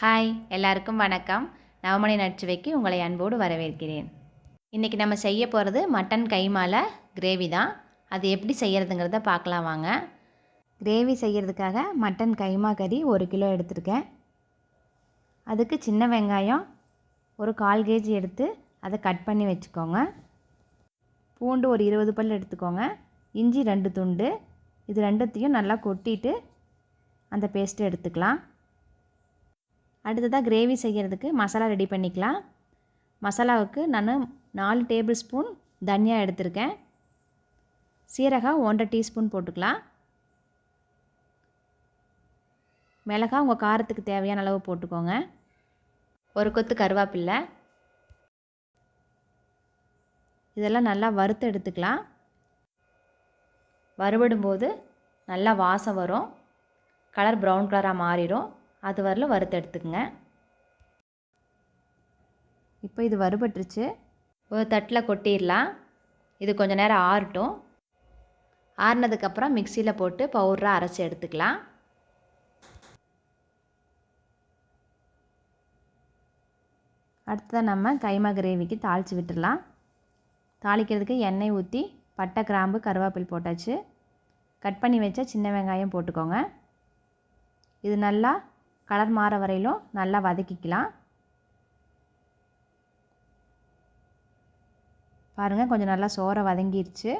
Hi எல்லாருக்கும் வணக்கம். நவமணி நச்சுவைக்கு உங்களை அன்போடு வரவேற்கிறேன். இன்றைக்கி நம்ம செய்ய போகிறது மட்டன் கைமால கிரேவி தான். அது எப்படி செய்கிறதுங்கிறத பார்க்கலாம் வாங்க. கிரேவி செய்கிறதுக்காக மட்டன் கைமா கறி 1 கிலோ எடுத்திருக்கேன். அதுக்கு சின்ன வெங்காயம் ஒரு 1/4 கேஜி எடுத்து அதை கட் பண்ணி வச்சுக்கோங்க. பூண்டு ஒரு 20 பல் எடுத்துக்கோங்க. இஞ்சி 2 துண்டு. இது ரெண்டுத்தையும் நல்லா கொட்டிட்டு அந்த பேஸ்ட்டு எடுத்துக்கலாம். அடுத்ததாக கிரேவி செய்கிறதுக்கு மசாலா ரெடி பண்ணிக்கலாம். மசாலாவுக்கு நான் 4 டேபிள் ஸ்பூன் தனியா எடுத்திருக்கேன். சீரகம் 1/2 டீஸ்பூன் போட்டுக்கலாம். மிளகாய் உங்கள் காரத்துக்கு தேவையான அளவு போட்டுக்கோங்க. ஒரு கொத்து கருவேப்பிலை. இதெல்லாம் நல்லா வறுத்து எடுத்துக்கலாம். வறுபடும்போது நல்லா வாசம் வரும். கலர் ப்ரௌன் கலராக மாறிடும். அது வரலும் வறுத்து எடுத்துக்கங்க. இப்போ இது வறுபட்டுருச்சு. ஒரு தட்டில் கொட்டிடலாம். இது கொஞ்சம் நேரம் ஆறட்டும். ஆறினதுக்கப்புறம் மிக்சியில் போட்டு பவுடராக அரைச்சி எடுத்துக்கலாம். அடுத்ததாக நம்ம கைமா கிரேவிக்கு தாளித்து விட்டுடலாம். தாளிக்கிறதுக்கு எண்ணெய் ஊற்றி பட்டை கிராம்பு கருவேப்பிலை போட்டாச்சு. கட் பண்ணி வச்ச சின்ன வெங்காயம் போட்டுக்கோங்க. இது நல்லா கலர் மாற வரையிலும் நல்லா வதக்கிக்கலாம். பாருங்கள், கொஞ்சம் நல்லா சோறை வதங்கிடுச்சு.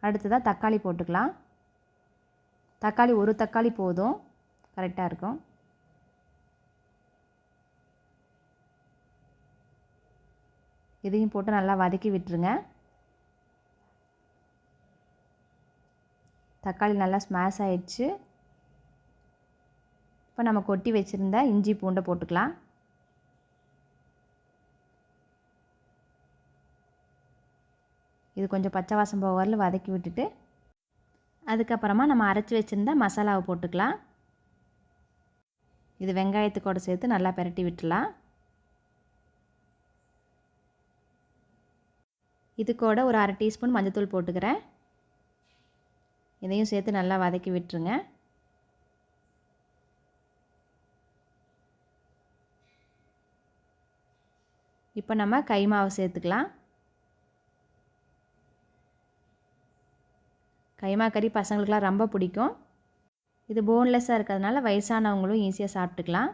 அடுத்ததாக தக்காளி போட்டுக்கலாம். தக்காளி ஒரு தக்காளி போதும், கரெக்டாக இருக்கும். இதையும் போட்டு நல்லா வதக்கி விட்டுருங்க. தக்காளி நல்லா ஸ்மாஷ் ஆயிடுச்சு. இப்போ நம்ம கொட்டி வச்சுருந்த இஞ்சி பூண்டை போட்டுக்கலாம். இது கொஞ்சம் பச்சை வாசம் போக வரல வதக்கி விட்டுட்டு அதுக்கப்புறமா நம்ம அரைச்சி வச்சுருந்த மசாலாவை போட்டுக்கலாம். இது வெங்காயத்துக்கூட சேர்த்து நல்லா பிரட்டி விட்டுலாம். இது கூட ஒரு 1/2 டீஸ்பூன் மஞ்சள்தூள் போட்டுக்கிறேன். இதையும் சேர்த்து நல்லா வதக்கி விட்டுருங்க. இப்போ நம்ம கைமாவை சேர்த்துக்கலாம். கைமா கறி பசங்களுக்கெலாம் ரொம்ப பிடிக்கும். இது போன்லெஸ்ஸாக இருக்கிறதுனால வயசானவங்களும் ஈஸியாக சாப்பிட்டுக்கலாம்.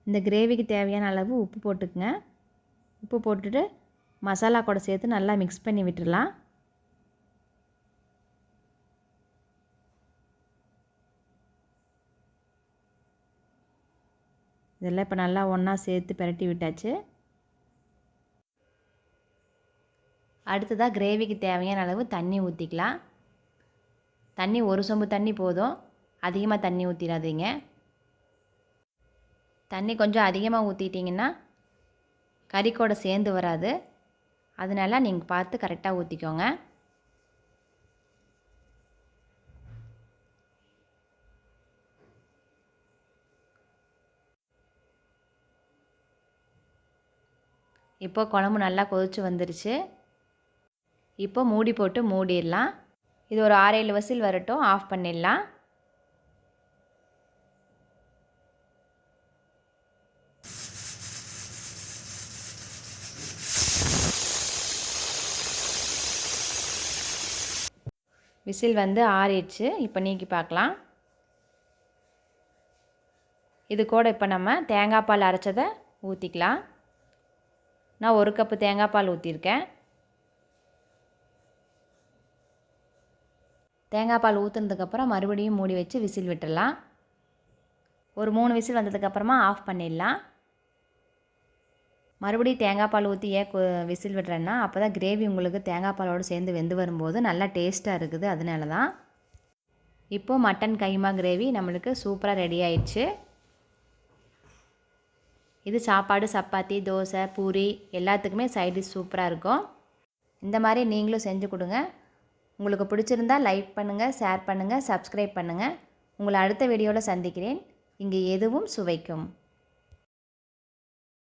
இந்த கிரேவிக்கு தேவையான அளவு உப்பு போட்டுக்குங்க. உப்பு போட்டுட்டு மசாலா கூட சேர்த்து நல்லா மிக்ஸ் பண்ணி விட்டுடலாம். இதெல்லாம் இப்போ நல்லா ஒன்றா சேர்த்து பிரட்டி விட்டாச்சு. அடுத்ததாக கிரேவிக்கு தேவையான அளவு தண்ணி ஊற்றிக்கலாம். தண்ணி ஒரு சொம்பு தண்ணி போதும், அதிகமாக தண்ணி ஊற்றிடாதீங்க. தண்ணி கொஞ்சம் அதிகமாக ஊற்றிட்டிங்கன்னா கறி கூட சேர்ந்து வராது. அதனால நீங்கள் பார்த்து கரெக்டாக ஊற்றிக்கோங்க. இப்போ குழம்பு நல்லா கொதிச்சு வந்துருச்சு. இப்போ மூடி போட்டு மூடிடலாம். இது ஒரு 6-7 விசில் வரட்டும், ஆஃப் பண்ணிடலாம். விசில் வந்து ஆறிடுச்சு. இப்போ நீக்கி பார்க்கலாம். இது கூட இப்போ நம்ம தேங்காய் பால் அரைச்சதை ஊற்றிக்கலாம். நான் 1 கப்பு தேங்காய் பால் ஊற்றிருக்கேன். தேங்காய் பால் ஊற்றுனதுக்கப்புறம் மறுபடியும் மூடி வச்சு விசில் விட்டுடலாம். ஒரு 3 விசில் வந்ததுக்கப்புறமா ஆஃப் பண்ணிடலாம். மறுபடியும் தேங்காய் பால் ஊற்றி ஏன் விசில் விடுறேன்னா அப்போ தான் கிரேவி உங்களுக்கு தேங்காய் பாலோடு சேர்ந்து வெந்து வரும்போது நல்லா டேஸ்ட்டாக இருக்குது. அதனால தான். இப்போது மட்டன் கைமா கிரேவி நம்மளுக்கு சூப்பராக ரெடி ஆயிடுச்சு. இது சாப்பாடு, சப்பாத்தி, தோசை, பூரி எல்லாத்துக்குமே சைட் டிஷ் சூப்பராக இருக்கும். இந்த மாதிரி நீங்களும் செஞ்சு கொடுங்க. உங்களுக்கு பிடிச்சிருந்தா லைக் பண்ணுங்கள், ஷேர் பண்ணுங்கள், சப்ஸ்கிரைப் பண்ணுங்கள். உங்களை அடுத்த வீடியோவில் சந்திக்கிறேன். இங்கே எதுவும் சுவைக்கும்.